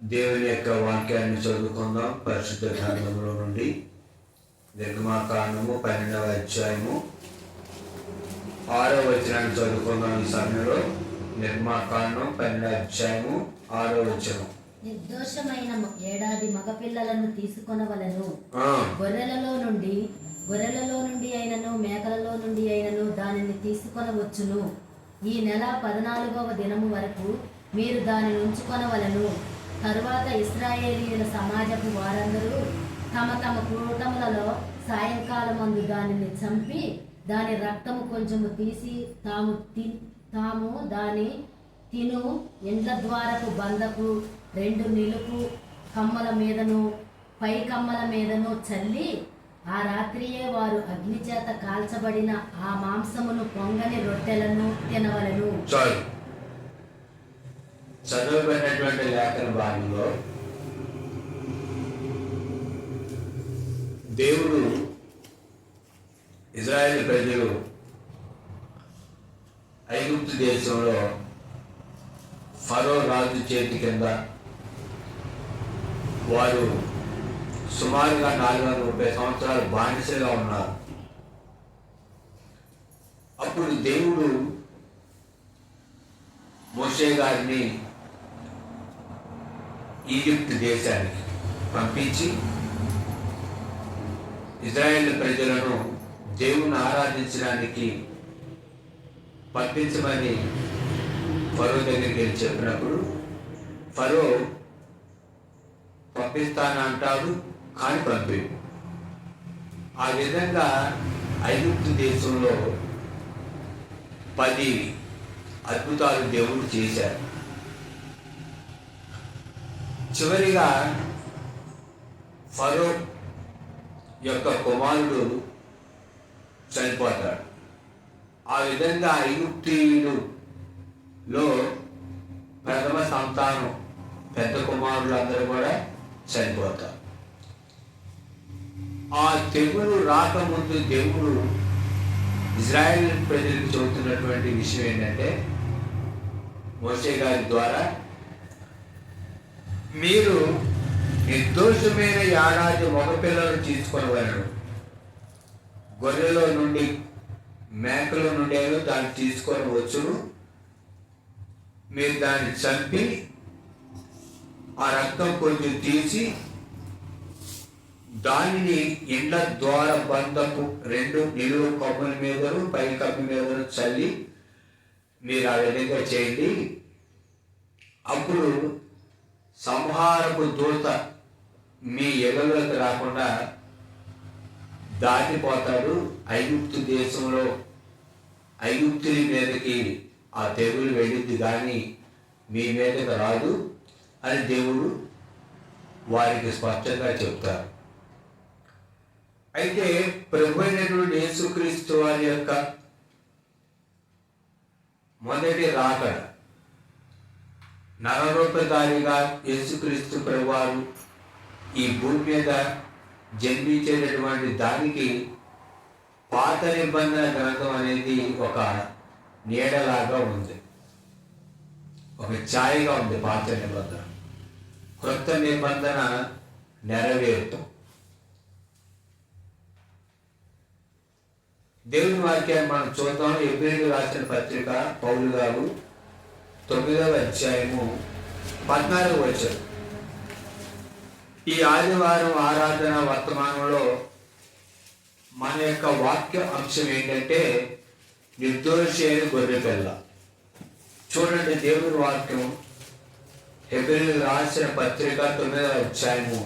దేవుని యొక్క వాక్యాన్ని చదువుకుందాం. పరిశుద్ధ గ్రంథంలో నుండి నిర్గమాకాండము 12వ అధ్యాయము 6వ వచనాన్ని చదువుకుందాం. ఈ సమయంలో నిర్గమాకాండం 12వ అధ్యాయము 6వ వచనం. నిర్దోషమైన ఏడాది మగపిల్లలను తీసుకొనవలెను. గొర్రెలలో నుండి అయినను మేకలలో నుండి అయినను దానిని తీసుకొనవచ్చును. ఈ నెల 14వ దినము వరకు మీరు దానిని ఉంచుకొనవలెను. తరువాత ఇశ్రాయేలీయుల సమాజపు వారందరూ తమ తమ కూటములలో సాయంకాలమందు దానిని చంపి దాని రక్తము కొంచెము తీసి తాము దాని తిను ఇండ్ల ద్వారపు బందకు 2 నిలుపు కమ్మల మీదను పై కమ్మల మీదను చల్లి ఆ రాత్రియే వారు అగ్నిచేత కాల్చబడిన ఆ మాంసమును పొంగని రొట్టెలను తినవలెను. చదువుకున్నటువంటి లేఖన భాగంలో దేవుడు ఇజ్రాయేల్ ప్రజలు ఐగుప్తు దేశంలో ఫరో రాజు చేతి కింద వారు సుమారుగా 430 సంవత్సరాలు బానిసలుగా ఉన్నారు. అప్పుడు దేవుడు మోషే గారిని ఈజిప్ట్ దేశానికి పంపించి ఇజ్రాయేల్ ప్రజలను దేవుని ఆరాధించడానికి పంపించమని ఫరో దగ్గరికి వెళ్ళి చెప్పినప్పుడు ఫరో పంపిస్తానంటాడు, కానీ పంపేడు. ఆ విధంగా ఐగుప్తు దేశంలో 10 అద్భుతాలు దేవుడు చేశారు. చివరిగా ఫరో యొక్క కుమారుడు చనిపోతాడు. ఆ విధంగా ఐగుప్తీయులలో ప్రథమ సంతానం పెద్ద కుమారులు అందరూ కూడా చనిపోతారు. ఆ తెగులు రాకముందు దేవుడు ఇజ్రాయేల్ ప్రజలకు చెబుతున్నటువంటి విషయం ఏంటంటే, మోషే గారి ద్వారా మీరు నిర్దోషమైన ఏడాది మగపిల్లలను తీసుకొనవలెను. గొర్రెలో నుండి మేకల నుండి దాన్ని తీసుకొని వచ్చును. మీరు దాన్ని చంపి ఆ రక్తం కొంచెం తీసి దానిని ఇండ్ల ద్వార బంధపు 2 నిలువు కప్పుల మీదను పై కప్పు మీదను చల్లి మీరు ఆ విధంగా చేయండి. అప్పుడు సంహారపు దూత మీ ఎగలోకి రాకుండా దాటిపోతాడు. ఐగుప్తు దేశంలో ఐగుప్తుల మీదకి ఆ తెగులు వెళ్ళింది, కానీ మీ మీదకి రాదు అని దేవుడు వారికి స్పష్టంగా చెప్తారు. అయితే ప్రభు అయినటువంటి యేసుక్రీస్తు వారి యొక్క మొదటి రాకడ, నరరూపధారిగా యేసుక్రీస్తు ప్రభువారు ఈ భూమి మీద జన్మించేటటువంటి దానికి పాత నిబంధన గ్రంథం అనేది ఒక నీడలాగా ఉంది, ఒక ఛాయగా ఉంది. పాత నిబంధన, కొత్త నిబంధన నెరవేరుతాం. దేవుని వాక్యాన్ని మనం చూద్దాం. ఎబ్రీయులకు రాసిన పత్రిక పౌలు గారు 9వ అధ్యాయము 14వ వచనం. ఈ ఆదివారం ఆరాధన వర్తమానంలో మన యొక్క వాక్య అంశం ఏంటంటే నిర్దోషి అయిన గొర్రెపిల్ల. చూడండి, దేవుని వాక్యం ఎబ్రీయులకు రాసిన పత్రిక 9వ అధ్యాయము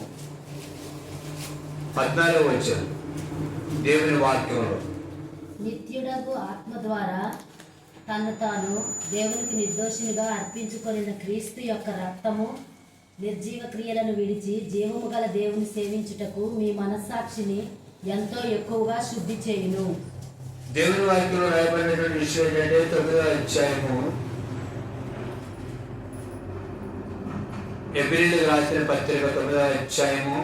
14వ వచనం. దేవుని వాక్యంలో నిత్యుడగు ఆత్మ ద్వారా తను తాను దేవునికి నిర్దోషినిగా అర్పించుకొనిన క్రీస్తు యొక్క రక్తము నిర్జీవ క్రియలను విడిచి జీవము గల దేవుని సేవించుటకు మీ మనస్సాక్షిని ఎంతో ఎక్కువగా శుద్ధి చేయును. దేవుని వాక్యంలో రాయబడినటువంటి విషయం ఏంటంటే 9వ అధ్యాయము ఎబ్రీయులకు రాసిన పత్రిక 9వ అధ్యాయము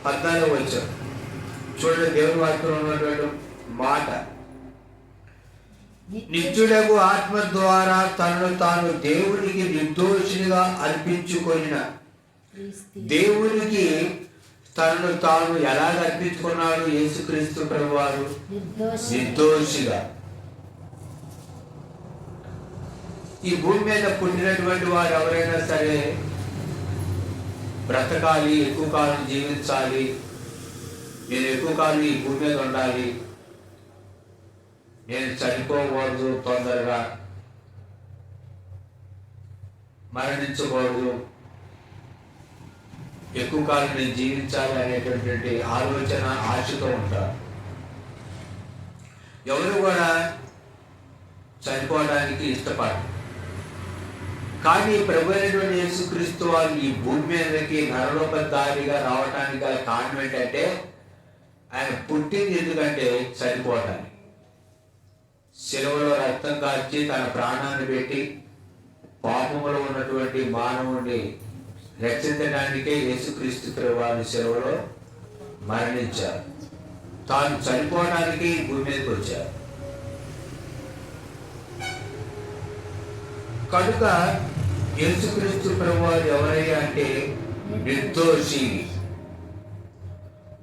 14వ వచనం. చూడండి, దేవుని వాక్యంలో ఉన్నటువంటి మాట, నిత్యుడగు ఆత్మ ద్వారా తనను తాను దేవునికి నిర్దోషినిగా అర్పించుకొనిన క్రీస్తు దేవునికి తనను తాను ఎలా అర్పించుకున్నాడు యేసుక్రీస్తు ప్రభువారు? నిర్దోషిగా. ఈ భూమి మీద పుట్టినటువంటి వారు ఎవరైనా సరే బ్రతకాలి, ఎక్కువ కాలం జీవించాలి, నేను ఎక్కువ కాలం ఈ భూమి మీద ఉండాలి, నేను చనిపోకూడదు, తొందరగా మరణించకూడదు, ఎక్కువ కాలం నేను జీవించాలి అనేటటువంటి ఆలోచన, ఆశతో ఉంటారు. ఎవరు కూడా చనిపోవడానికి ఇష్టపడరు. కానీ ప్రభు అయినటువంటి యేసుక్రీస్తు వారు ఈ భూమి మీదకి నరలోపదారిగా రావడానికి గల కారణం ఏంటంటే ఆయన పుట్టింది ఎందుకంటే చనిపోవటానికి. శిలువలో రక్తం కార్చి తన ప్రాణాన్ని పెట్టి పాపములో ఉన్నటువంటి మానవుడిని రక్షించడానికే యేసుక్రీస్తు వారి శిలువలో మరణించారు. తాను చనిపోవడానికి భూమి మీదకి వచ్చారు. కనుక యేసుక్రీస్తు ప్రభువారు ఎవరయ్యా అంటే నిర్దోషి.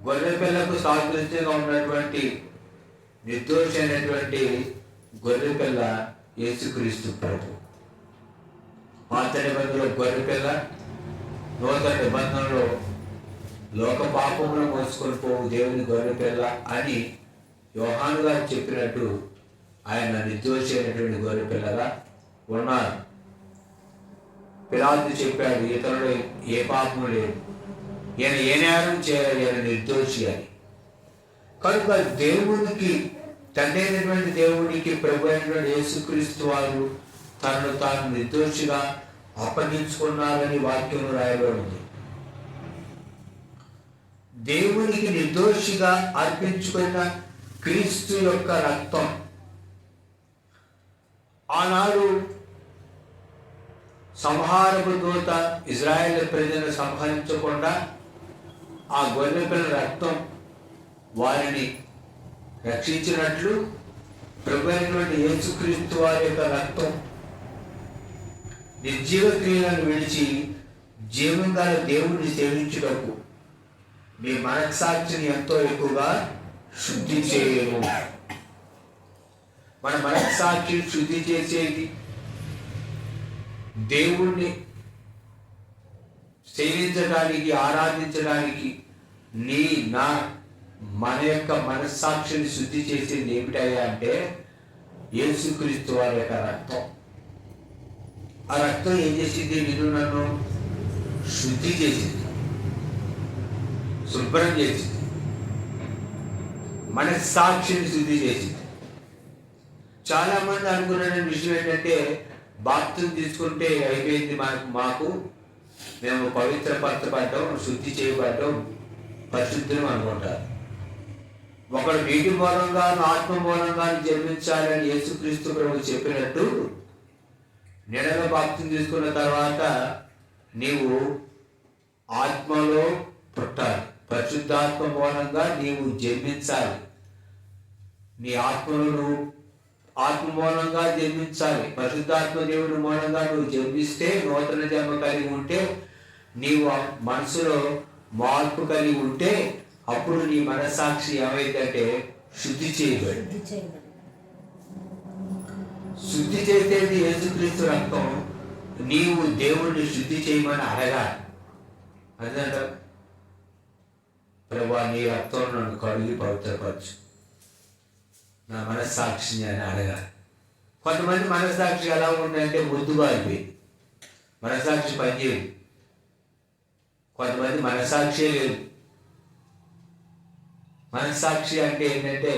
గొర్రె పిల్లకు సాదృశ్యంగా ఉన్నటువంటి నిర్దోషి అయినటువంటి గొర్రె పిల్ల యేసుక్రీస్తు ప్రభు. పాత నిబంధనలో గొర్రె పిల్ల, నూతన నిబంధనలో లోక పాపములు మోసుకొని పోవు దేవుని గొర్రె పిల్ల అని యోహాను గారు చెప్పినట్టు ఆయన నిర్దోషి అయినటువంటి గొర్రె పిల్లగా ఉన్నారు. పిలాతు చెప్పాడు, ఇతరుడు ఏ పాపము లేదు, ఈయన ఏ నేరం చేయాలి, ఈయన నిర్దోషి అని. కనుక దేవునికి, తండ్రి అయినటువంటి దేవునికి ప్రభు అయినటువంటి యేసుక్రీస్తు వారు తనను తాను నిర్దోషిగా అప్పగించుకున్నారని వాక్యం రాయబడి ఉంది. దేవునికి నిర్దోషిగా అర్పించుకున్న క్రీస్తు యొక్క రక్తం ఆనాడు సంహారపు దూత ఇజ్రాయేల్ ప్రజలను సంహరించకుండా ఆ గొర్రె పిల్ల రక్తం వారిని రక్షించినట్లు ప్రభు అయినటువంటి యేసుక్రీస్తు వారి యొక్క రక్తం నిర్జీవ క్రియలను విడిచి జీవం గల దేవుడిని సేవించుటకు మీ మనస్సాక్షిని ఎంతో ఎక్కువగా శుద్ధి చేయను. మన మనస్సాక్షిని శుద్ధి చేసేది దేవుణ్ణి సేవించడానికి, ఆరాధించడానికి మన యొక్క మనస్సాక్షిని శుద్ధి చేసేది ఏమిటయ్యా అంటే యేసుక్రీస్తు వారి యొక్క రక్తం. ఆ రక్తం ఏం చేసింది? నిన్ను నన్ను శుద్ధి చేసింది, శుభ్రం చేసింది, మనస్సాక్షిని శుద్ధి చేసింది. చాలా మంది అనుకున్న విషయం ఏంటంటే బాప్తిజం తీసుకుంటే అయిపోయింది, మాకు మేము పవిత్రపరచబడ్డాం, శుద్ధి చేయబడ్డాం, పరిశుద్ధులం అనుకుంటారు. ఒకడు నీటి మూలంగా, ఆత్మ మూలంగా జన్మించాలని యేసుక్రీస్తు ప్రభు చెప్పినట్టు నిడగా బాప్తిజం తీసుకున్న తర్వాత నీవు ఆత్మలో పుట్టాలి, పరిశుద్ధాత్మ మూలంగా నీవు జన్మించాలి. నీ ఆత్మలో నువ్వు ఆత్మ మూలంగా జన్మించాలి. పరిశుద్ధాత్మ దేవుడి మూలంగా నువ్వు జన్మిస్తే, నూతన జన్మ కలిగి ఉంటే, నీవు మనసులో మార్పు కలిగి ఉంటే అప్పుడు నీ మనస్సాక్షి ఏమైందంటే శుద్ధి చేయబడి. శుద్ధి చేసేది యేసుక్రీస్తు రక్తం. నీవు దేవుడిని శుద్ధి చేయమని అడగాలి. అదంట, ప్రభువా నీ రక్తం నన్ను కడిగి పవిత్రపరచు, నా మనస్సాక్షిని అని అడగాలి. కొంతమంది మనస్సాక్షి ఎలా ఉందంటే ముద్దుగా అయిపోయింది, మనస్సాక్షి పనిచేయదు. కొంతమంది మనస్సాక్షి లేదు. మనస్సాక్షి అంటే ఏంటంటే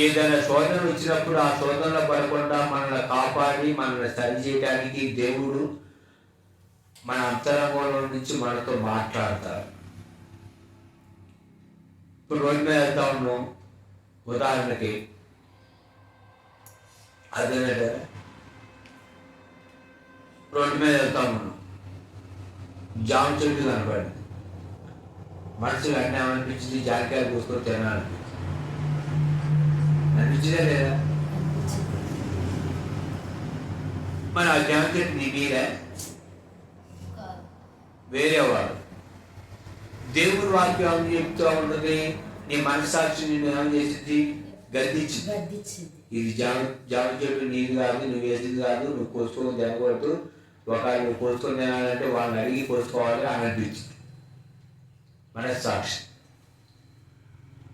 ఏదైనా శోధన వచ్చినప్పుడు ఆ శోధనలో పడకుండా మనల్ని కాపాడి మనల్ని సరి చేయడానికి దేవుడు మన అంతరంగంలో నుంచి మనతో మాట్లాడతారు. ఇప్పుడు రోడ్డు మీద వెళ్తా ఉన్నాం, ఉదాహరణకి అదేనంటే రోడ్డు మీద వెళ్తా ఉన్నాం, జామ చెట్టు కనపడింది, మనసులో అన్నీ ఏమనిపించింది? జామకాయలు కూసుకొని తినాలనిపించింది. అనిపించిందా లేదా? మరి ఆ జామ చెట్టు నీ మీరే వేరేవాడు. దేవుని వాక్యం ఏమని చెప్తూ ఉంటుంది, నీ మనస్సాక్షి నేను ఏమని చేసింది, గద్దించింది. ఇది జామ చెట్టు నీది కాదు, నువ్వు వేసింది కాదు, నువ్వు కోసుకొని తినకూడదు, ఒకవేళ నువ్వు కోసుకొని తినాలంటే వాళ్ళని అడిగి కోసుకోవాలి అని అనిపించింది మనస్సాక్షి.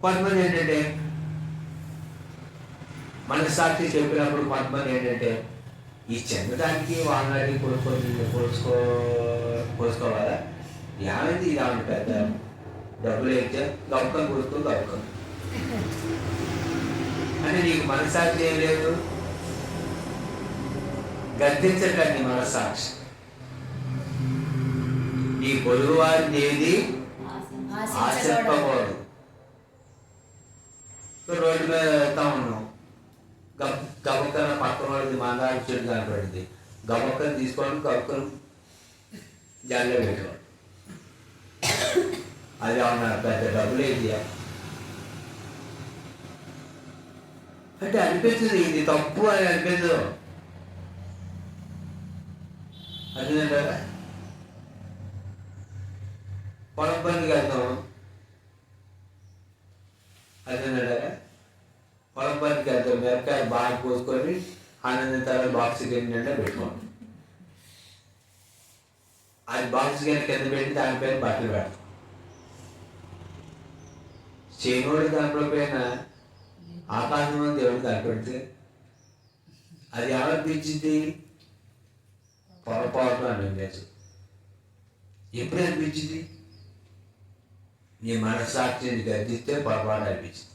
కొంతమంది ఏంటంటే మనస్సాక్షి చెప్పినప్పుడు కొంతమంది ఏంటంటే ఈ చెందడానికి వాళ్ళని అడిగి కోసుకోవాలా, ఏమైంది ఇది ఆమె పెద్ద డబ్బులు అయితే గౌకం కోసుకో గౌకం అంటే నీకు మనస్సాక్షి ఏం లేదు, గద్దించట్లేదు నీ మనస్సాక్షి. నీ పొరుగు వారిని ఏది ఆశింపకూడదు. రోడ్డు మీద వెళ్తా ఉన్నాం, గబక్కన పక్కన వాడిది మందారం చెట్టు కనపడింది, గబక్కన తీసుకోవడం గబక్కన జాలిలో పెట్టేవాడు. అది అవునా పెద్ద డబ్బులు ఏంటి అంటే అనిపించదు, ఇది తప్పు అని అనిపించదు. అదేంటారా పొలం పనికి వెళ్తాం, అదేంటారా పొలం పనికి వెళ్తాం, మిరపకాయలు బాగా కోసుకొని ఆనందం తర్వాత బాక్స్ కింద పెట్టుకోండి. అది బాక్స్ కింద పెట్టి దానిపైన బట్టలు పెడతాం. చేనోడు కనపడిపోయిన ఆకాశంలో దేవుడు కనపడితే అది ఏమనిపించింది, పొరపాటు అనిపించదు. ఎప్పుడు అనిపించింది, నీ మనస్సాక్షిని గద్దిస్తే పొరపాటు అనిపించింది.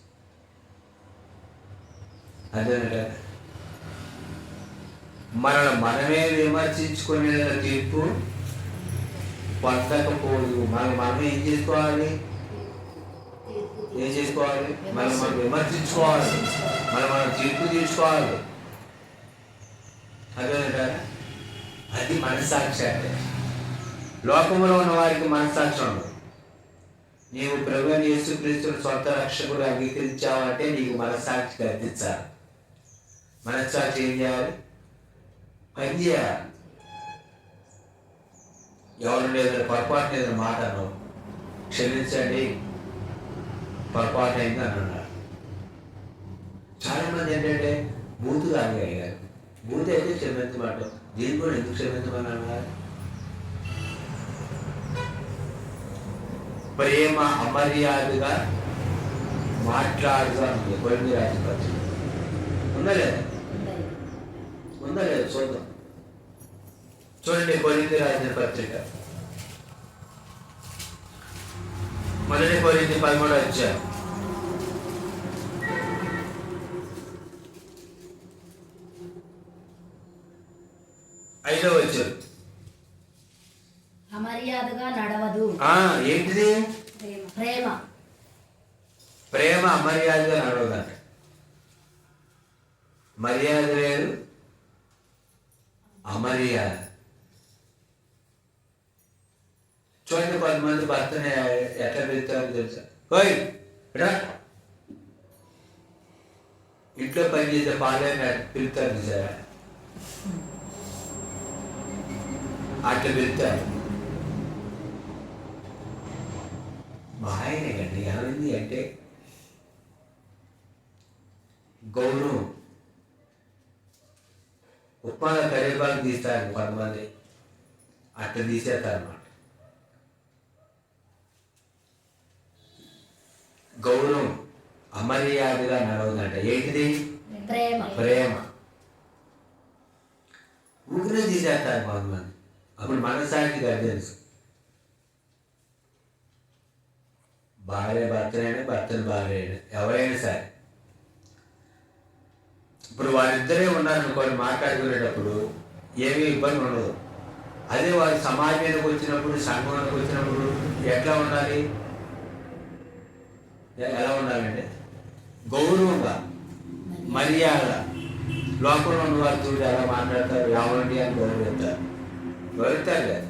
అదేనంటే మనల్ని మనమే విమర్శించుకునే తీర్పు పొందకపోదు. మనం ఏం చేసుకోవాలి, మనం విమర్శించుకోవాలి, మనం తీర్పు తీసుకోవాలి. అదేనంటారా, అది మనస్సాక్షి. అంటే లోకంలో ఉన్న వారికి మనస్సాక్షి ఉండదు. నీవు ప్రభువైన యేసుక్రీస్తుని సొంత రక్షకుడు అంగీకరించావంటే నీకు మనస్సాక్షి గద్దించాలి. మనస్సాక్షి ఏం చేయాలి, పని చేయాలి. ఎవరు లేదని పొరపాటు లేదని మాట అన్నావు, క్షమించండి పొరపాటు అయింది అని అన్నారు. చాలా మంది ఏంటంటే బూతు కాగలిగారు, బూతు అయితే క్షమించమాట, దీన్ని కూడా ఎందుకు క్షమించమని అన్నారు. ప్రేమ అమర్యాదగా మాట్లాడుగా ఉంది. కొరింథీ రాసిన పత్రిక ఉందా లేదా, ఉందా లేదా చూద్దాం. చూడండి, కొరింథీ రాసిన పత్రిక 1 కొరింథీ 13వ అధ్యాయం 5వ వచనం. అమర్యాదగా నడవదు. ఏంటిది, ప్రేమ ప్రేమ అమర్యాదగా నడవదంట. మర్యాద లేదు, అమర్యాద. చూడండి, కొంతమంది భర్తని ఎట్లా పిలుస్తారో తెలుసా, ఓయ్ రా, ఇంట్లో పని చేసే పాలైన పిలుస్తారు చూసారా, అట్లా పిలుస్తారు. మా ఆయనే కండి ఏమైంది అంటే గౌరవం. ఉప్మాలో కరివేపాకు తీస్తారు కొంతమంది, అట్లా తీసేస్తారు అన్నమాట. గౌరవం అమర్యాదగా నడవదంట. ఏంటిది, ప్రేమ. ఊరినే తీసేస్తారు కొంతమంది, అప్పుడు మనసానికి తెలుసు. భార్య భర్తనైనా, భర్తను భార్య అయినా, ఎవరైనా సరే ఇప్పుడు వాళ్ళిద్దరే ఉన్నారనుకోని మాట్లాడుకునేటప్పుడు ఏమీ ఇబ్బంది ఉండదు. అదే వారి సమాజానికి వచ్చినప్పుడు, సంఘానికి వచ్చినప్పుడు ఎట్లా ఉండాలి, ఎలా ఉండాలంటే గౌరవంగా, మర్యాద. లోకంలో ఉన్న వారి చూడు ఎలా మాట్లాడతారు, ఏమండి అని గౌరవిస్తారు కదా.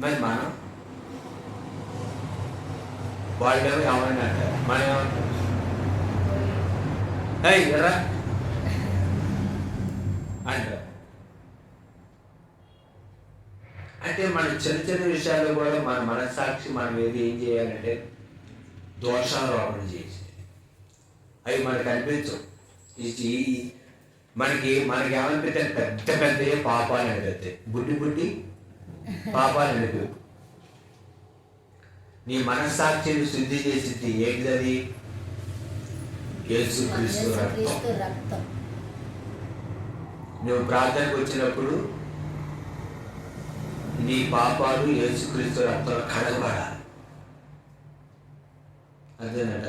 మరి మనం వాళ్ళేమో ఏమని అంటారు, మనం ఏమంటారు, ఎర్రా అంటారు. అంటే మన చిన్న చిన్న విషయాల్లో కూడా మన మనస్సాక్షి మనం ఏం చేయాలంటే దోషారోపణ చేసి అవి మనకు అనిపించవు. మనకి ఏమనిపిస్తే పెద్ద పెద్ద పాపాలు అనిపిస్తాయి, బుడ్డి పాపాలు అనిపి. నీ మనస్సాక్షిని శుద్ధి చేసింది ఏంటిది? యేసుక్రీస్తు రక్తం. నువ్వు ప్రార్థనకు వచ్చినప్పుడు నీ పాపాలు యేసుక్రీస్తు రక్తంలో కడగబడాలి. అదేనట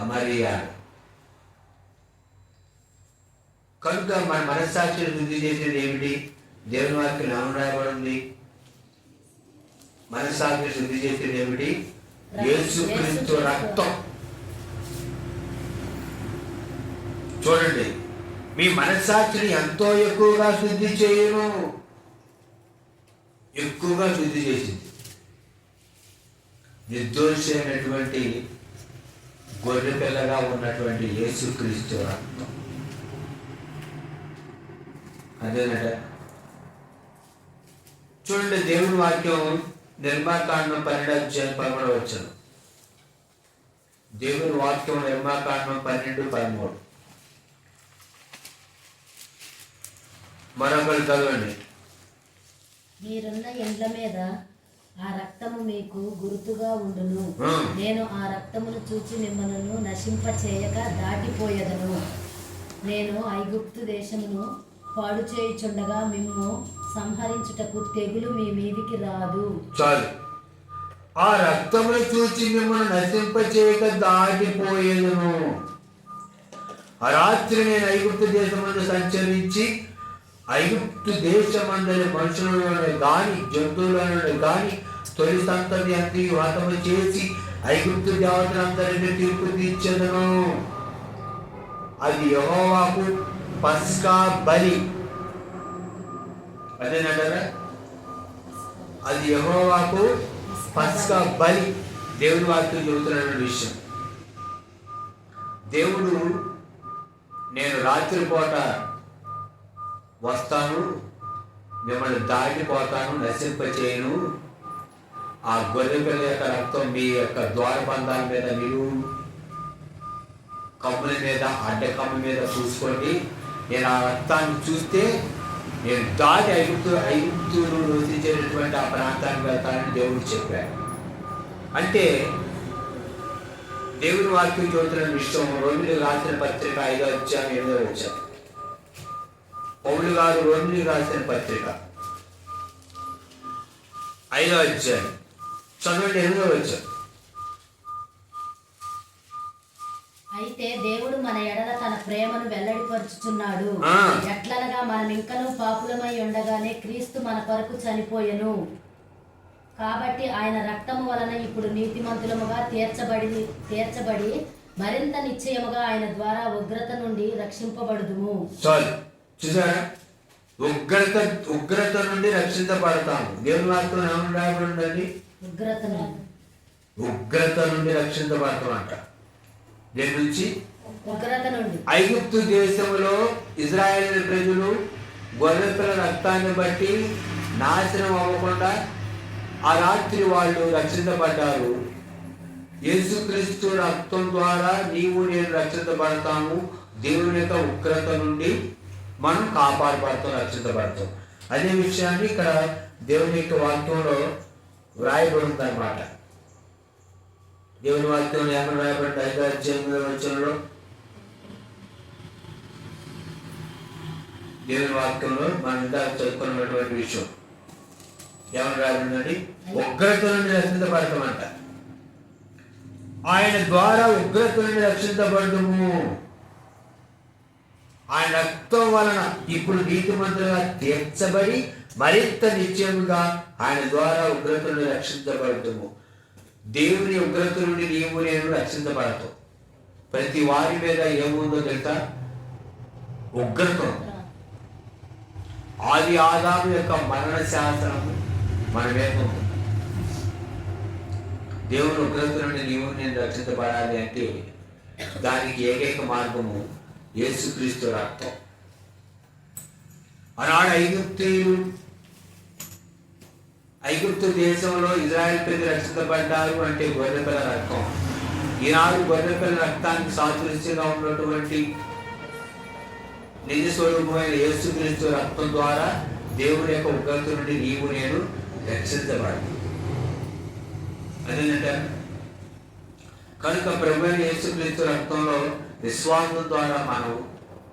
అమర్యాద. కనుక మన మనస్సాక్షిని శుద్ధి చేసేది ఏమిటి? దేవుని వాక్యం ఏమని రాయబడింది? మనస్సాక్షిని శుద్ధి చేసేది ఏమిటి? యేసుక్రీస్తు రక్తం. చూడండి, మీ మనస్సాక్షిని ఎంతో ఎక్కువగా శుద్ధి చేయను, ఎక్కువగా శుద్ధి చేసింది నిర్దోషి అయినటువంటి గొర్రె పిల్లగా ఉన్నటువంటి యేసుక్రీస్తు రక్తం. అదేనట. చూడండి, దేవుని వాక్యం నిర్మాకాండం 12:13. దేవుని వాక్యం నిర్మాకాండం 12:13. మరొకరు చదవండి. మీరున్న ఇండ్ల మీద ఆ రక్తము మీకు గుర్తుగా ఉండును. నేను ఆ రక్తమును చూచి మిమ్మల్ని నశింపచేయక దాటిపోయేదను. నేను ఐగుప్తు దేశమును పాడు చేయుచుండగా మిమ్ము సంహరించుటకు తెగులు మీ మీదికి రాదు. చాలు. ఆ రక్తమును చూచి మిమ్మల్ని నశింపచేయక దాటిపోయేదను. ఆ రాత్రి నేను ఐగుప్తు దేశమును సంచరించి ఐగుప్తు దేశమందరి మనుషులను గాని జంతువులను గాని తొలి సంతతి అంతి హతము చేసి ఐగుప్తు దేవతలందరినీ తీర్పు తీర్చెదను. అది యెహోవాకు పస్కా బలి. అదేనంటారా? అది యెహోవాకు పస్కా బలి. దేవుని వాక్యం చెబుతున్న విషయం. దేవుడు నేను రాత్రిపూట వస్తాను, మిమ్మల్ని దాటిపోతాను, నశింపచేయను. ఆ గొర్రె పిల్ల యొక్క రక్తం మీ యొక్క ద్వారబంధాల మీద, మీరు కమ్ముల మీద, అడ్డకమ్మ మీద చూసుకోండి. నేను ఆ రక్తాన్ని చూస్తే నేను దాటి ఐగుప్తులు నివసించేటటువంటి ఆ ప్రాంతానికి వెళ్తానని దేవుడు చెప్పాడు. అంటే దేవుని వాక్యం చెబుతున్న విషయం రోమిలకు రాసిన పత్రిక 5:8. పౌలు గారు రోమిలకు రాసిన పత్రిక 5:8 చదవండి. 8. అయితే దేవుడు మన ఎడల తన ప్రేమను వెల్లడిపరుచుచున్నాడు. ఎట్లనగా మనం ఇంకనూ పాపులమై ఉండగానే క్రీస్తు మన కొరకు చనిపోయెను. కాబట్టి ఆయన రక్తము వలన ఇప్పుడు నీతిమంతులముగా తీర్చబడి మరింత నిశ్చయముగా ఆయన ద్వారా ఉగ్రత నుండి రక్షింపబడుదుము. చాలు, చూసారా? ఉగ్రత నుండి రక్షించబడతాము. దేవుని వాక్యం ఏమని రాయబడిందండి? ఉగ్రత నుండి రక్షించబడతాం అంట. దేని నుంచి? ఉగ్రత నుండి. ఐగుప్తు దేశంలో ఇజ్రాయేల్ ప్రజలు గొర్రె పిల్ల రక్తాన్ని బట్టి నాశనం అవ్వకుండా ఆ రాత్రి వాళ్ళు రక్షించబడ్డారు. యేసుక్రీస్తు రక్తం ద్వారా నీవు నేను రక్షించబడతాము. దేవుని యొక్క ఉగ్రత నుండి మనం కాపాడబడతాం, రక్షించబడతాం. అదే విషయాన్ని ఇక్కడ దేవుని యొక్క వాక్యంలో వ్రాయబడింది అన్నమాట. దేవుని వాక్యంలో ఏమని రాయబడింది? 5:8 దేవుని వాక్యంలో మనం ఇందాక చదువుకున్నటువంటి విషయం ఏమని రాయబడిందండి? ఉగ్రత నుండి రక్షించబడతామంట. ఆయన ద్వారా ఉగ్రత నుండి రక్షించబడము. ఆయన రక్తం వలన ఇప్పుడు నీతిమంతులుగా తీర్చబడి మరింత నిశ్చయముగా ఆయన ద్వారా ఉగ్రత నుండి రక్షించబడతాము. దేవుని ఉగ్రత నుండి నీవు నేను రక్షించబడతాం. ప్రతి వారి మీద ఏముందో తెలుసా? ఉగ్రత. ఆది ఆదాము యొక్క మరణ శాసనము మన మీద ఉంది. దేవుని ఉగ్రత నుండి నీవు నేను రక్షించబడాలి అంటే దానికి ఏకైక మార్గము యేసుక్రీస్తు రక్తం. ఆనాడు ఐగుప్తీయులు ఐగుప్తు దేశంలో ఇజ్రాయెల్ ప్రజలు రక్షించబడ్డారు అంటే గొర్రెపిల్ల రక్తం. ఈనాడు గొర్రెపిల్ల రక్తానికి సాదృశ్యంగా ఉన్నటువంటి నిజ స్వరూపమైన యేసుక్రీస్తు రక్తం ద్వారా దేవుని యొక్క ఉగ్రత నుండి నీవు నేను రక్షించబడి అదేంటంటే కనుక ప్రభువైన యేసుక్రీస్తు రక్తంలో విశ్వాసం ద్వారా మనం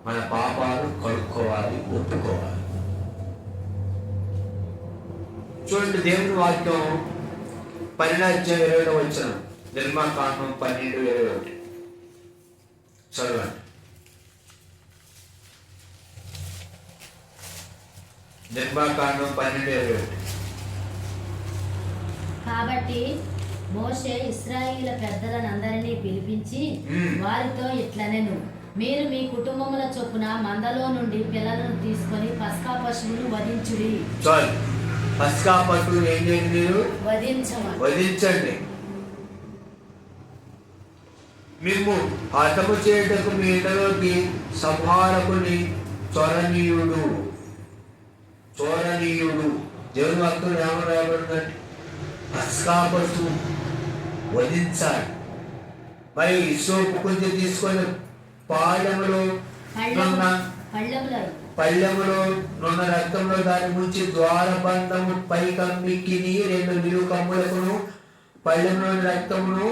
మన పాపాలు కడుక్కోవాలి, ఒప్పుకోవాలి. చూడండి, దేవుని వాక్యం 12:20 నిర్మాకాండం 12:21 చదవండి. నిర్మాకాండం 12:21. కాబట్టి మోషే ఇశ్రాయేలు పెద్దలనందరినీ పిలిపించి వారితో ఇట్లనెను, మీరు మీ కుటుంబముల చొప్పున మందలో నుండి పిల్లలను తీసుకొని పస్కా పశువును వధించుడి. చాలు, పస్కా పశువును ఏం చేయండి, మీరు వధించండి. మేము హతము చేయటకు మీ ఇంటలోకి సంహారకుని చోరనీయుడు. దేవుని భక్తులు ఏమని రాయబడిందంటే పస్కా పశువు వధించాలి. మరి సోపు కొంచెం తీసుకొని పళ్ళెములో నున్న రక్తంలో దాని ముంచి ద్వారబంధము పైకమ్మికి 2 నిలువు కమ్ములకును పళ్ళెంలోని రక్తమును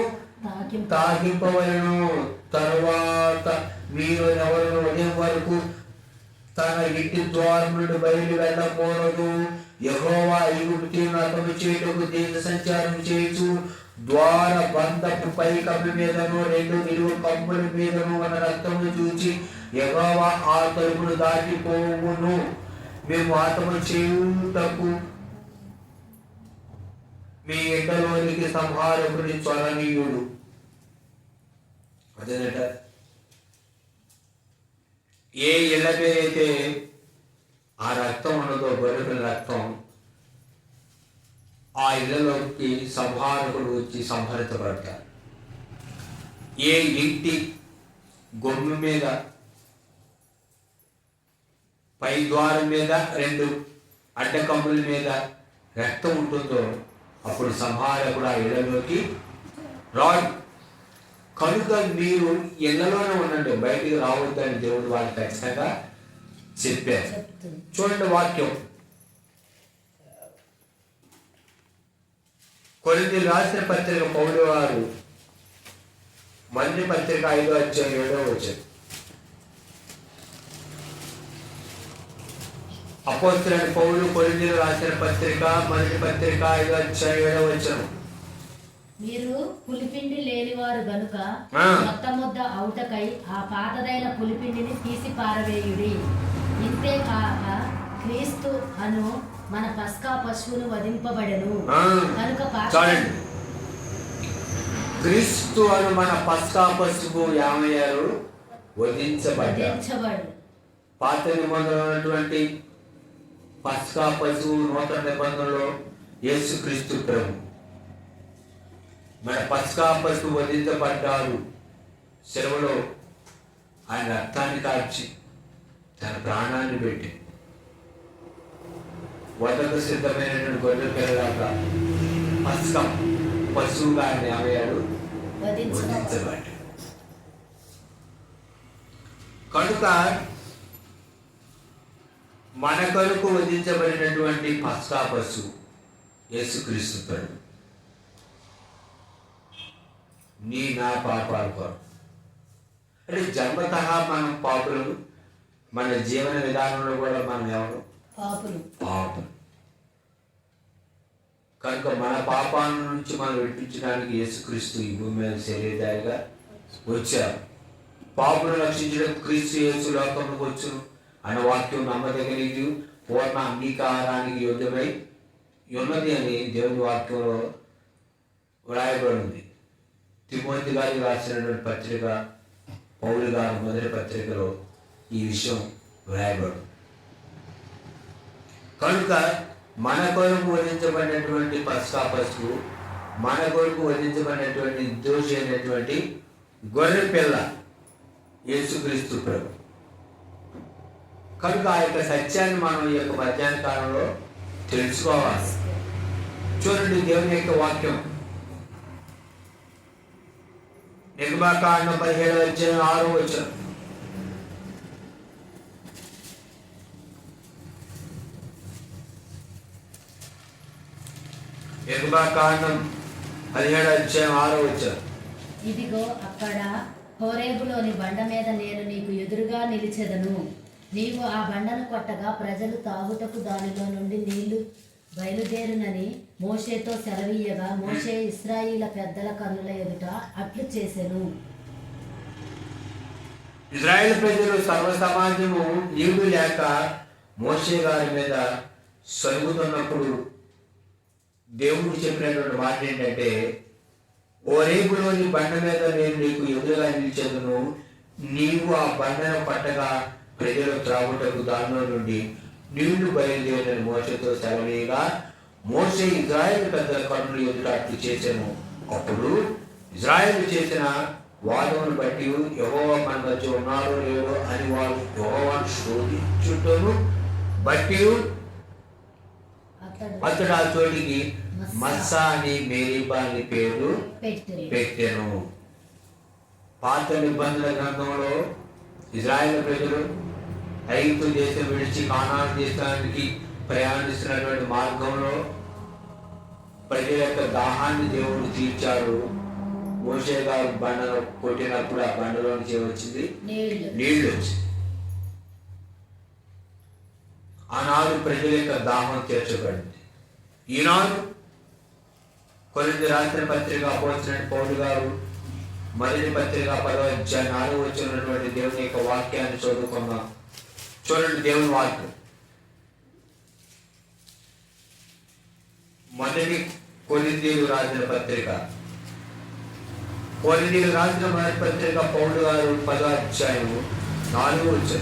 తాగింపవలను. తరువాత మీరు ఎవరు ఉదయం వరకు తన ఇంటి ద్వారం నుండి బయలు వెళ్ళకూడదు. యెహోవా ఐగుప్తీయులను హతము చేయుటకు దేశ సంచారం చేయుచు ద్వార బంధపు పైకమ్మి మీదను 2 నిలువు కమ్ముల మీదను మన రక్తమును చూచి యెహోవా ఆ తలుపును దాటిపోవును. మేము హతము చేయుటకు మీ ఇంటలోనికి సంహారకుని చొరనీయుడు. అదేనట, ఏ ఇళ్ళ పేరైతే ఆ రక్తం ఉన్నదో గొర్రెపిల్ల రక్తం, ఆ ఇళ్లలోకి సంహారకుడు వచ్చి సంహరించబడతారు. ఏ ఇంటి గొమ్ము మీద పై ద్వారం మీద 2 అడ్డకమ్ముల మీద రక్తం ఉంటుందో అప్పుడు సంహారకుడు ఆ ఇళ్లలోకి రాడు. కనుక మీరు ఇళ్లలోనే ఉండండి, బయటికి రావద్దని దేవుడు వాళ్ళకి ఖచ్చితంగా చెప్పారు. చూడండి వాక్యం, కొరింథీయులకు రాసిన పత్రిక పౌలు వారు మొదటి పత్రిక 5:7 అపోస్తలుడైన పౌలు కొరింథీయులకు రాసిన పత్రిక మొదటి పత్రిక 5:7 మీరు పులిపిండి లేనివారు గనుక మొత్తం ముద్ద అవుటకై ఆ పాతదైన పులిపిండిని తీసి పారవేయుడి. ఇంతే కాక క్రీస్తు అను మన పస్కా పశువును వధింపబడెను కనుక క్రీస్తు అను మన పస్కా పశువు ఏమయ్యారు? వధించబడ్డాడు. పాత నిబంధనలో ఉన్నటువంటి పస్కా పశువు నూతన నిబంధనలో యేసుక్రీస్తు ప్రభు. మన పస్కా పశువు వధించబడ్డాడు. సెలవులో ఆయన రక్తాన్ని కార్చి తన ప్రాణాన్ని పెట్టి వదకు సిద్ధమైనటువంటి గొర్రె పిల్లలాగా పస్కా పశువుగా ఆయన ఏమయ్యాడు? వధించబడ్డాడు. కనుక మన కొరకు వధించబడినటువంటి పస్కా పశువు యేసుక్రీస్తు ప్రభు. నీ నా పాపాల కొరకు అంటే జన్మతః మనం పాపులు. మన జీవన విధానంలో కూడా మనం ఎవరు? పాపులు. కనుక మన పాపాల నుంచి మనం విడిపించడానికి యేసుక్రీస్తు ఈ భూమి మీద శరీరధారిగా వచ్చారు. పాపులను రక్షించడానికి క్రీస్తు యేసు లోకంలోకి వచ్చును అనే వాక్యం నమ్మదగినది, పూర్ణ అంగీకారానికి యోగ్యమై ఉన్నది అని దేవుని వాక్యంలో వ్రాయబడింది. తిమోతి గారికి రాసినటువంటి పత్రిక పౌలు గారు మొదటి పత్రికలో ఈ విషయం వ్రాయబడు. కనుక మన కొరకు వధించబడినటువంటి పస్కా పశువు, మన కొరకు వధించబడినటువంటి నిర్దోషి అయినటువంటి గొర్రె పిల్ల యేసుక్రీస్తు ప్రభు. కనుక ఆ యొక్క సత్యాన్ని మనం ఈ యొక్క మధ్యాహ్న కాలంలో తెలుసుకోవాలి. చూడండి దేవుని యొక్క వాక్యం నిర్గమకాండం 17:6. నిర్గమకాండం 17:6. ఇదిగో అక్కడ హోరేబులోని బండ మీద నేను నీకు ఎదురుగా నిలిచెదను. నీవు ఆ బండను కొట్టగా ప్రజలు తాగుటకు దానిలో నుండి నీళ్లు బయలుదేరునని మోషేతో సెలవీయగా మోషే ఇశ్రాయేలు పెద్దల కన్నుల ఎదుట అట్లు చేసెను. ఇజ్రాయేల్ ప్రజలు సర్వ సమాజము నీళ్లు లేక మోషే గారి మీద సరుగుతున్నప్పుడు దేవుడు చెప్పినటువంటి మాట ఏంటంటే, హోరేబులోని బండ మీద నేను నీకు ఎదురుగా నిలిచెదను. నీవు ఆ బండను పట్టగా ప్రజలు త్రాగుటకు దానిలో నుండి నీళ్లు బయలుదేరని మోషేతో సెలవీయగా మోషే ఇజ్రాయేలు పెద్దల కన్నుల ఎదుట అట్లు చేశాను. అప్పుడు ఇజ్రాయేలు చేసిన వాదమును బట్టి యెహోవా మన మధ్య ఉన్నాడో లేడో అని వారు యెహోవాను శోధించుటను బట్టి అతడు ఆ చోటికి మస్సా అని మేరీబా అని పేరు పెట్టెను. పాత నిబంధన గ్రంథంలో ఇజ్రాయేల్ ప్రజలు ఐగుప్తు దేశం విడిచి కానాను దేశానికి ప్రయాణిస్తున్నటువంటి మార్గంలో ప్రజల యొక్క దాహాన్ని దేవుడు తీర్చాడు. మోషే గారు బండను కొట్టినప్పుడు ఆ బండలో నుంచి వచ్చింది నీళ్లు వచ్చింది. ఆనాడు ప్రజల యొక్క దాహం తీర్చబడింది. ఈనాడు కొరింథీ రాసిన పత్రిక అపోస్తలుడైన పౌలు గారు మొదటి పత్రిక 10:4 దేవుని యొక్క వాక్యాన్ని చదువుకున్నాం. చూడండి దేవుని వాక్యం. మొదటి కొరింథీయులకు రాసిన పత్రిక మొదటి పత్రిక పౌలు గారు 10:4.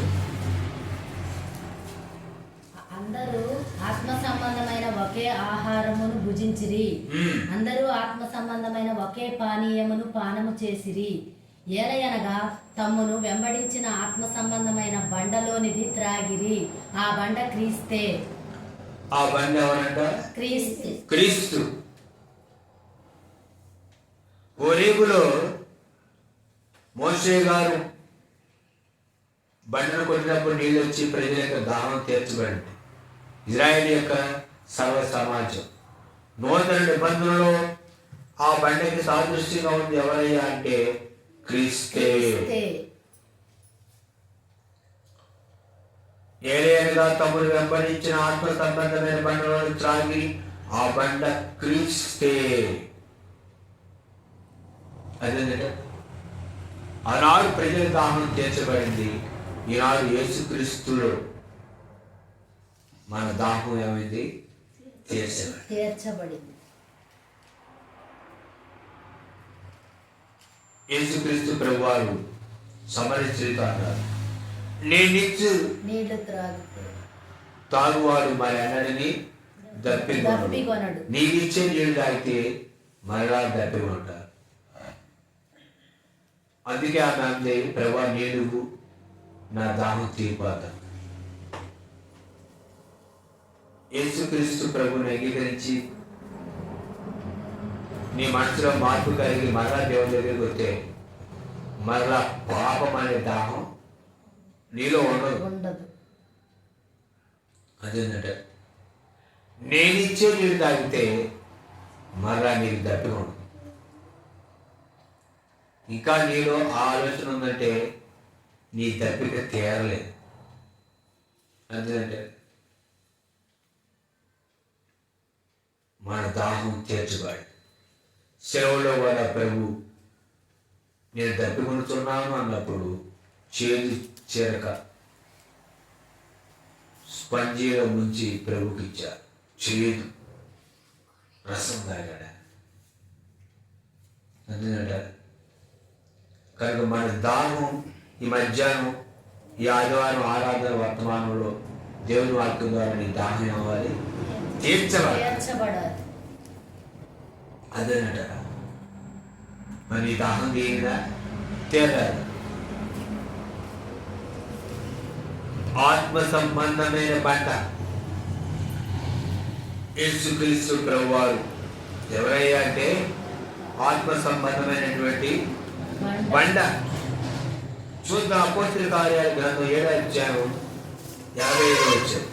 అందరూ ఆత్మ సంబంధమైన ఒకే ఆహారమును భుజించిరి, అందరూ ఆత్మ సంబంధమైన ఒకే పానీయమును పానము చేసిరి. ఏలయనగా తమ్మును వెంబడించిన ఆత్మ సంబంధమైన బండలోనిది త్రాగిరి. ఆ బండ క్రీస్తే. ఆ బండ ఎవరంట? క్రీస్తు. హోరేబులో మోషే గారు బండను కొట్టినప్పుడు నీళ్ళు వచ్చి ప్రజల యొక్క దాహం తీర్చబడింది. ఇజ్రాయేల్ యొక్క సర్వ సమాజం నూతన నిబంధనలో ఆ బండకి సాదృశ్యంగా ఉంది ఎవరయ్యా అంటే క్రీస్తే. ఏలయనగా తమను వెంబడించిన ఆత్మ సంబంధమైన బండలను త్రాగి ఆ బండ క్రీస్తే. అదేంటంటే ఆనాడు ప్రజల దాహం తీర్చబడింది. ఈనాడు యేసుక్రీస్తులో మన దాహం ఏమైంది? తీర్చబడింది. యేసుక్రీస్తు ప్రభువారు సమరయ స్త్రీతో అన్నారు, నేనిచ్చు నీళ్లు తాగువాడు మరి అన్నడిని దప్పికొనడు, నీవిచ్చే నీళ్ళు తాగితే మరలా దప్పికొంటారు. అందుకే ఆమె అంది, ప్రభా నీళ్ళు నా దాహం తీరిపోతాను. యేసుక్రీస్తు ప్రభుని అంగీకరించి నీ మనసులో మార్పు కలిగి మరలా దేవుని దగ్గరికి వస్తే మరలా పాపం అనే దాహం నీలో ఉండదు. అదేంటంటే నేనిచ్చే నీళ్ళు తాగితే మరలా నీకు దప్పిక ఉండదు. ఇంకా నీలో ఆలోచన ఉందంటే నీ దప్పిక తీరలేదు. అందుకంటే మన దాహం తీర్చబడి సెలవులో వాళ్ళ ప్రభు నేను దప్పికొనుతున్నాను అన్నప్పుడు చేదు చేరక స్పంజీలో ముంచి ప్రభుకి ఇచ్చారు. చేదు రసం తాగాడ. అందుకంటారు కనుక మన దాహం ఈ మధ్యాహ్నం ఈ ఆదివారం ఆరాధన వర్తమానంలో దేవుని వాక్యం ద్వారా నీ దాహం అవ్వాలి, తీర్చబడాలి. అదేనట మరి నీ దాహం తీరిందా? తీరాలి. ఆత్మ సంబంధమైన బండ యేసుక్రీస్తు ప్రభువారు ఎవరయ్యా అంటే ఆత్మ సంబంధమైనటువంటి బండ. చూద్దాం అపోస్తలుల కార్యాల గ్రంథం 7వ అధ్యాయం 55వ వచనం.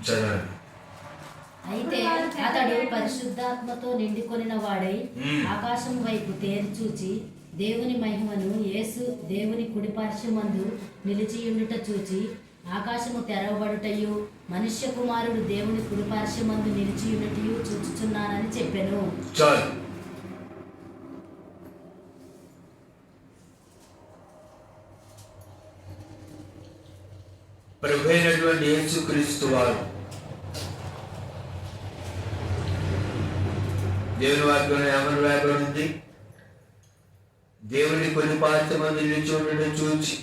చదవండి. అయితే అతడు పరిశుద్ధాత్మతో నిండుకొనిన వాడై ఆకాశం వైపు తేరి చూచి దేవుని మహిమను, యేసు దేవుని కుడిపార్శ్వమందు నిలిచియుండుట చూచి ఆకాశము తెరవబడుటయు మనుష్య కుమారుడు దేవుని కుడిపార్శ్వమందు నిలిచియుండుటయు చూచుచున్నానని చెప్పెను. చాలు. ప్రభు అయినటువంటి యేసుక్రీస్తు వారు దేవుని వాక్యంలో ఏమని రాయబడి ఉంది? దేవుని కుడిపార్శ్వమందు నిలిచి ఉండడం చూచి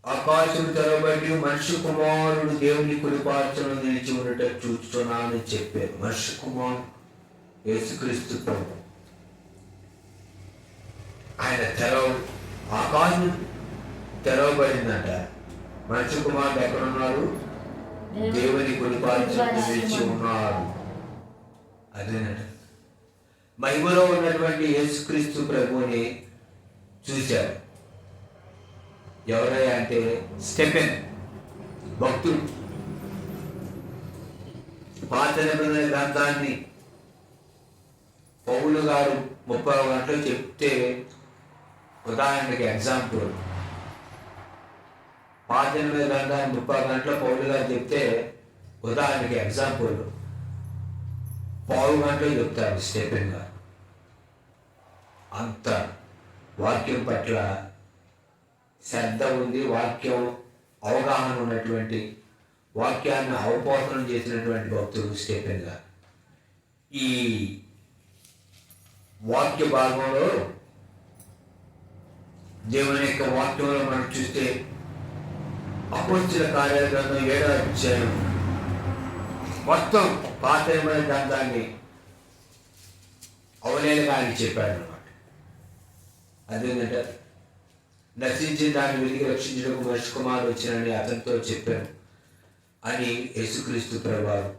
ఆకాశం తెరవబడి మనుష్య కుమారుడు దేవుని కుడిపార్శ్వమందు నిలిచి ఉండటం చూస్తున్నానని చెప్పారు. మనుష్య కుమారుడు యేసుక్రీస్తు ప్రభు. ఆయన ఆకాశం తెరవబడిందంట. మనుష్య కుమారుడు ఎక్కడున్నారు? దేవుని కుడిపార్శ్వమందు నిలిచి ఉన్నారు. అదేనట. మహిమలో ఉన్నటువంటి యేసుక్రీస్తు ప్రభువుని చూశారు. ఎవరయ్యా అంటే స్టెఫెన్ భక్తుడు. పాత నిబంధన గ్రంథాన్ని పౌలు గారు 30 గంటలు చెప్తే, ఉదాహరణకి ఎగ్జాంపుల్, పాత నిబంధన గ్రంథాన్ని 30 గంటలు పౌలు గారు చెప్తే, ఉదాహరణకి ఎగ్జాంపుల్ 15 గంటలు చెప్తారు స్టెఫెన్ గారు. అంత వాక్యం పట్ల శ్రద్ధ ఉంది, వాక్యం అవగాహన ఉన్నటువంటి, వాక్యాన్ని అవపోసనం చేసినటువంటి భక్తుడు స్టెఫెన్ గారు. ఈ వాక్య భాగంలో దేవుని యొక్క వాక్యంలో మనం చూస్తే అపోస్తలుల కార్యాల గ్రంథం 7వ అధ్యాయం మొత్తం పాత నిబంధన గ్రంథాన్ని అవలేలుగా ఆయన చెప్పాడు అన్నమాట. అదేంటంటే నశించి దాన్ని వెలిగి రక్షించడానికి మనిషి కుమారుడు వచ్చినని అతనితో చెప్పాను అని యేసుక్రీస్తు ప్రభువారు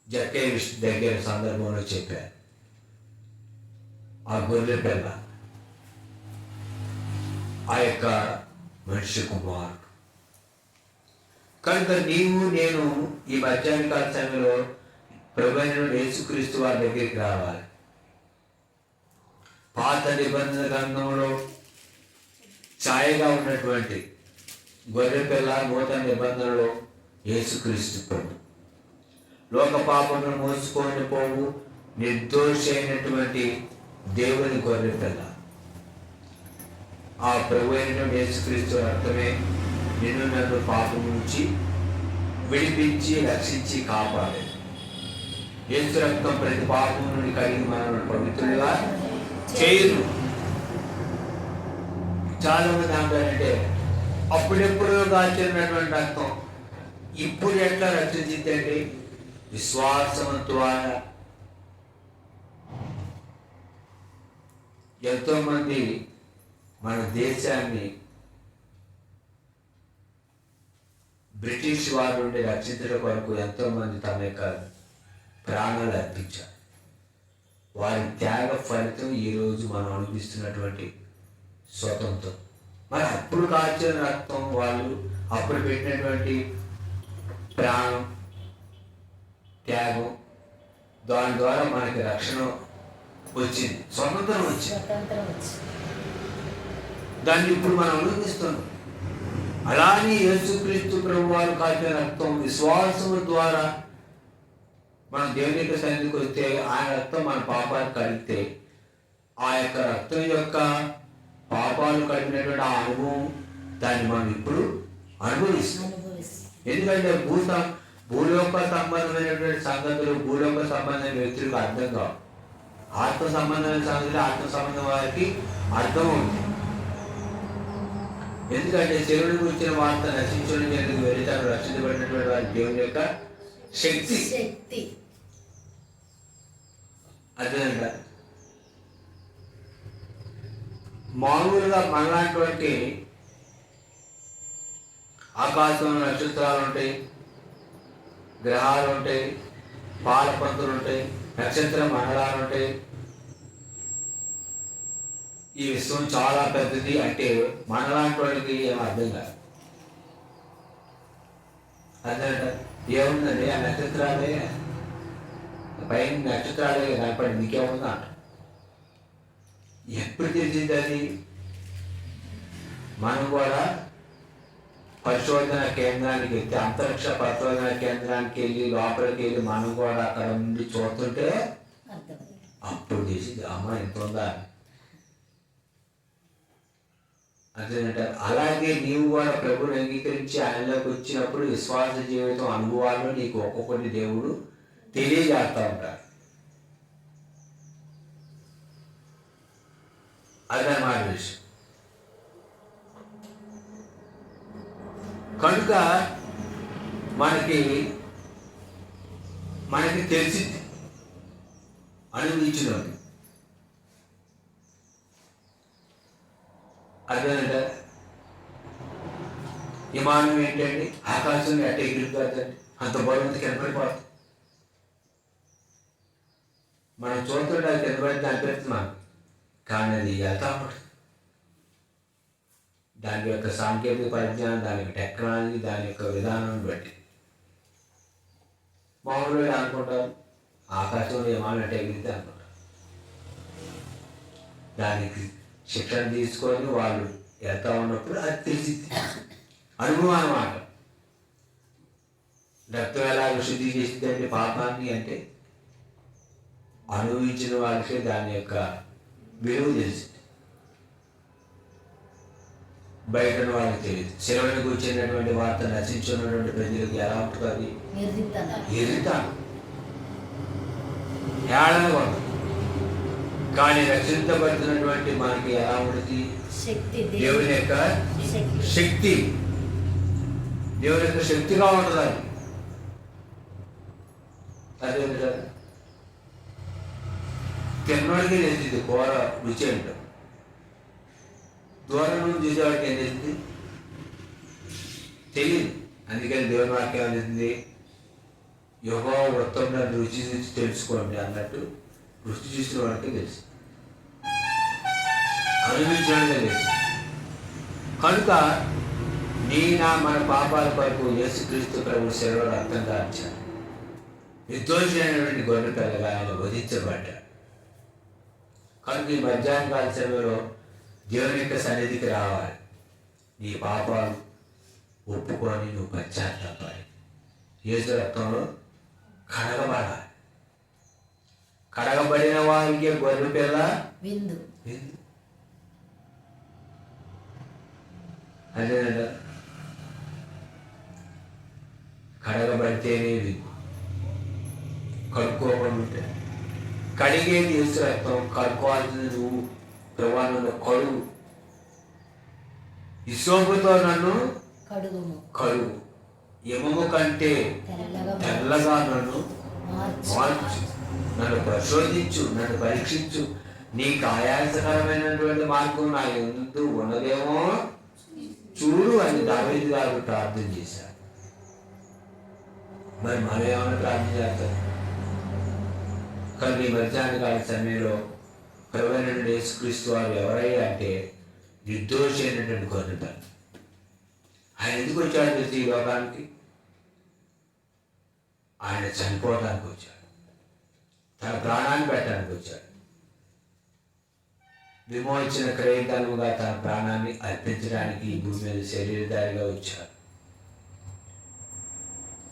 జక్కయ్య దగ్గర సందర్భంలో చెప్పారు. ఆ గొర్రె పిల్ల ఆ యొక్క మనిషి కుమారుడు. కనుక నీవు నేను ఈ మధ్యాహ్న కాల సమయంలో ప్రభు అయిన యేసుక్రీస్తు వారి దగ్గరికి రావాలి. పాత నిబంధన గ్రంథంలో ఛాయగా ఉన్నటువంటి గొర్రె పిల్ల నూతన నిబంధనలో యేసుక్రీస్తు ప్రభు. లోక పాపములను మోసుకొని పోవు నిర్దోషి అయినటువంటి దేవుని గొర్రె పిల్ల. ఆ ప్రభు అయిన యేసుక్రీస్తు రక్తమే నిన్ను నన్ను పాపం నుంచి విడిపించి రక్షించి కాపాడే. యేసు రక్తం ప్రతి పాపం నుండి కలిగి మనం పవిత్రులుగా చేయను. చాలా మంది ఏమంటారంటే అప్పుడెప్పుడు కాల్చినటువంటి రక్తం ఇప్పుడు ఎట్లా రక్షించిందండి? విశ్వాసం ద్వారా. ఎంతోమంది మన దేశాన్ని బ్రిటిష్ వారి నుండి రక్షించడం కొరకు ఎంతోమంది తమ యొక్క ప్రాణాలు అర్పించారు. వారి త్యాగ ఫలితం ఈరోజు మనం అనుభవిస్తున్నటువంటి స్వతంత్రం. మరి అప్పుడు కాల్చిన రక్తం, వాళ్ళు అప్పుడు పెట్టినటువంటి ప్రాణం, త్యాగం, దాని ద్వారా మనకి రక్షణ వచ్చింది, స్వతంత్రం వచ్చింది. దాన్ని ఇప్పుడు మనం అనుభవిస్తున్నాం. అలానే యేసుక్రీస్తు ప్రభు వారు కాల్చిన రక్తం విశ్వాసం ద్వారా మనం దేవుని యొక్క సన్నిధికి వస్తే ఆయన రక్తం మన పాపాలు కడిగితే ఆ యొక్క రక్తం యొక్క పాపాలు కడిగినటువంటి ఆ అనుభవం దాన్ని మనం ఇప్పుడు అనుభవిస్తాం. ఎందుకంటే భూలోక సంబంధమైనటువంటి సంగతులు భూలోక సంబంధమైన వ్యక్తులకు అర్థం కావు. ఆత్మ సంబంధమైన సంగతులు ఆత్మ సంబంధం వారికి అర్థం ఉంది. ఎందుకంటే శివుడికి వచ్చిన వార్త నశించడం ఎందుకు వెళ్తాను రక్షించబడినటువంటి వారి దేవుని యొక్క శక్తి. శక్తి అదేనంట. మామూలుగా మనలాంటి ఆకాశంలో నక్షత్రాలు ఉంటాయి, గ్రహాలు ఉంటాయి, పాలపంతులు ఉంటాయి, నక్షత్ర మండలాలు ఉంటాయి. ఈ విశ్వం చాలా పెద్దది అంటే మనలాంటి వాళ్ళకి ఏం అర్థం కాదు. అదేంట ఏముందండి ఆ నక్షత్రాలే పైన నక్షత్రాలే కనపడి నీకేముందా అంట. ఎప్పుడు తెలిసింది అది? మనం కూడా పరిశోధన కేంద్రానికి వెళ్తే, అంతరిక్ష పరిశోధన కేంద్రానికి వెళ్ళి లోపలికి వెళ్ళి మనం కూడా అక్కడ నుండి చూస్తుంటే అప్పుడు తెలిసింది అమ్మ ఎంత ఉందా. అదేంట. అలాగే నీవు కూడా ప్రభువుని అంగీకరించి ఆయనలోకి వచ్చినప్పుడు విశ్వాస జీవితం అనుభవాలు నీకు ఒక్కొక్కటి దేవుడు తెలియజేస్తూ ఉంటారు. అదన్నమాట విషయం. కనుక మనకి తెలిసింది అనుభవించినది. అదేనంట. విమానం ఏంటండి ఆకాశంలో ఎట్ట ఎగిరిపోతుందండి, అంత బరువు కనపడిపోతుంది. మనం చూస్తుంటే అది కనబడితే అనిపిస్తున్నాం, కానీ అది వెళ్తా ఉంటుంది. దాని యొక్క సాంకేతిక పరిజ్ఞానం, దాని యొక్క టెక్నాలజీ, దాని యొక్క విధానం బట్టి మామూలుగా అనుకుంటాం ఆకాశంలో విమానం ఎట్ట ఎగిరితే అనుకుంటాం. దానికి శిక్షణ తీసుకొని వాళ్ళు వెళ్తా ఉన్నప్పుడు అది తెలిసింది అనుభవం అన్నమాట. రక్తం ఎలా శుద్ధి చేసింది అంటే పాపాన్ని అంటే అనుభవించిన వాళ్ళకే దాని యొక్క విలువ తెలిసింది, బయట వాళ్ళకి తెలియదు. శిలువకు వచ్చినటువంటి వార్త నశించున్నటువంటి ప్రజలకు ఎలా ఉంటుంది? అది ఎదుగుతాను ఏడనగా ఉంటుంది. కానీ రక్షించబడుతున్నటువంటి మనకి ఎలా ఉంటుంది? దేవుని యొక్క శక్తి, దేవుని యొక్క శక్తిగా ఉంటుంది. అది అదే తిన్నోడికి తెలిసింది కూర రుచి అంటాం. దూరం నుంచి చూసేవాడికి ఏం తెలిసింది? తెలియదు. అందుకని దేవుని వాక్యం ఏమవుతుంది? యోగో వృత్తంలో రుచి చూసి తెలుసుకోండి అన్నట్టు రుచి చూసిన వాడికి తెలుసు, అనుభవించడానికి తెలుసు. కనుక మన పాపాల కొరకు యేసుక్రీస్తు ప్రభు శిలువలో రక్తం కార్చాడు. నిర్దోషమైనటువంటి గొర్రె పిల్లగా ఆయన వధించబడ్డాడు. కనుక ఈ మధ్యాహ్న కాల సమయంలో దేవుని యొక్క సన్నిధికి రావాలి. నీ పాపాలు ఒప్పుకొని నువ్వు పశ్చాత్తాపాలి. యేసు రక్తంలో కడగబడాలి. కడగబడిన వారికి గొర్రె పిల్ల విందు. అదేనంట. కడగబడితేనే విందు. కడుక్కోకుండా ఉంటే కడిగేది యేసు రక్తం. కడుక్కోవాల్సింది నువ్వు. ప్రభా నన్ను కడుగు, హిస్సోపుతో నన్ను కడుగు, ఎముము కంటే తెల్లగా నన్ను మార్చు, నన్ను పరిశోధించు, నన్ను పరీక్షించు. నీకు ఆయాసకరమైనటువంటి మార్గం నా ముందు ఉన్నదేమో చూడు అని దావీదు గారు ప్రార్థన చేశారు. మరి మనం ఏమైనా ప్రార్థన చేస్తాం? కానీ మధ్యాహ్న కాల సమయంలో ప్రభువైనటువంటి యేసుక్రీస్తు వారు ఎవరయ్యా అంటే నిర్దోషి అయినటువంటి గొర్రె పిల్ల. ఆయన ఎందుకు వచ్చాడు తెలిసి ఈ లోకానికి? ఆయన చనిపోవడానికి వచ్చాడు, తన ప్రాణాన్ని పెట్టడానికి వచ్చాడు. విమోచన క్రయధనముగా తన ప్రాణాన్ని అర్పించడానికి ఈ భూమి మీద శరీరధారిగా వచ్చాడు.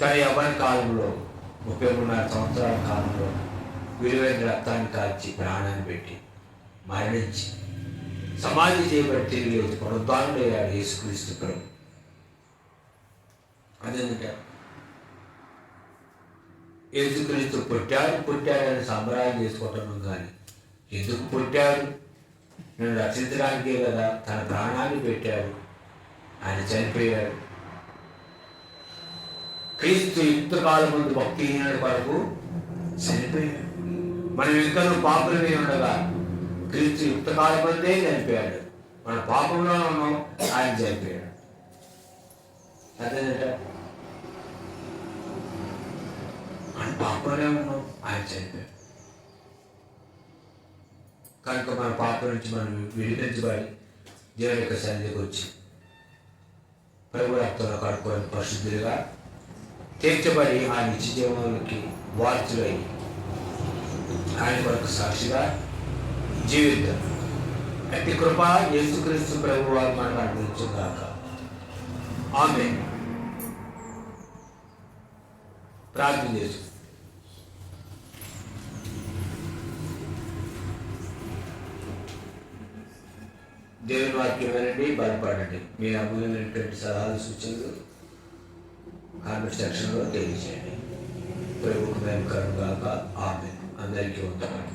తన యవ్వన కాలంలో 33 సంవత్సరాల కాలంలో విలువైన రక్తాన్ని కాల్చి ప్రాణాన్ని పెట్టి మరణించి సమాధి చేయబడి తిరిగి లేచి పునరుద్ధానుడయ్యాడు యేసుక్రీస్తు ప్రభు. అదేంటంటే యేసుక్రీస్తు పుట్టాడని సంబరాలు చేసుకోవటం కానీ, ఎందుకు పుట్టాడు? నేను రక్షించడానికే కదా తన ప్రాణాన్ని పెట్టాడు. ఆయన చనిపోయాడు. క్రీస్తు యుక్తకాలం ముందు భక్తిహీనుడి కొరకు చనిపోయాడు. మనం ఇంకా పాపులమే ఉండగా క్రీస్తు యుక్తకాలం ముందే చనిపోయాడు. మన పాపంలో ఉన్నాం, ఆయన చనిపోయాడు. అదేంట మన పాపంలో ఉన్నాం, ఆయన చనిపోయాడు. కనుక మన పాపం నుంచి మనం విడిపించబడి దేవుని యొక్క సన్నిధికి వచ్చి ప్రభు రక్తంలో కడుక్కొని పరిశుద్ధులుగా తీర్చబడి ఆ నిత్య జీవంలోకి వారసులై ఆయన కొరకు సాక్షిగా జీవిద్దాం. అతి కృప యేసుక్రీస్తు ప్రభు వారు మనకు అనుగ్రహించుగాక. ఆమేన్. ప్రార్థన చేసు. దేవుని వాక్యం వినండి, బలపడండి. మీ అమూల్యమైనటువంటి సలహాలు సూచనలు కామెంట్ సెక్షన్లో తెలియజేయండి. ప్రభువుకు మేము కరుగాక. ఆమేన్. అందరికీ ఉంటాం.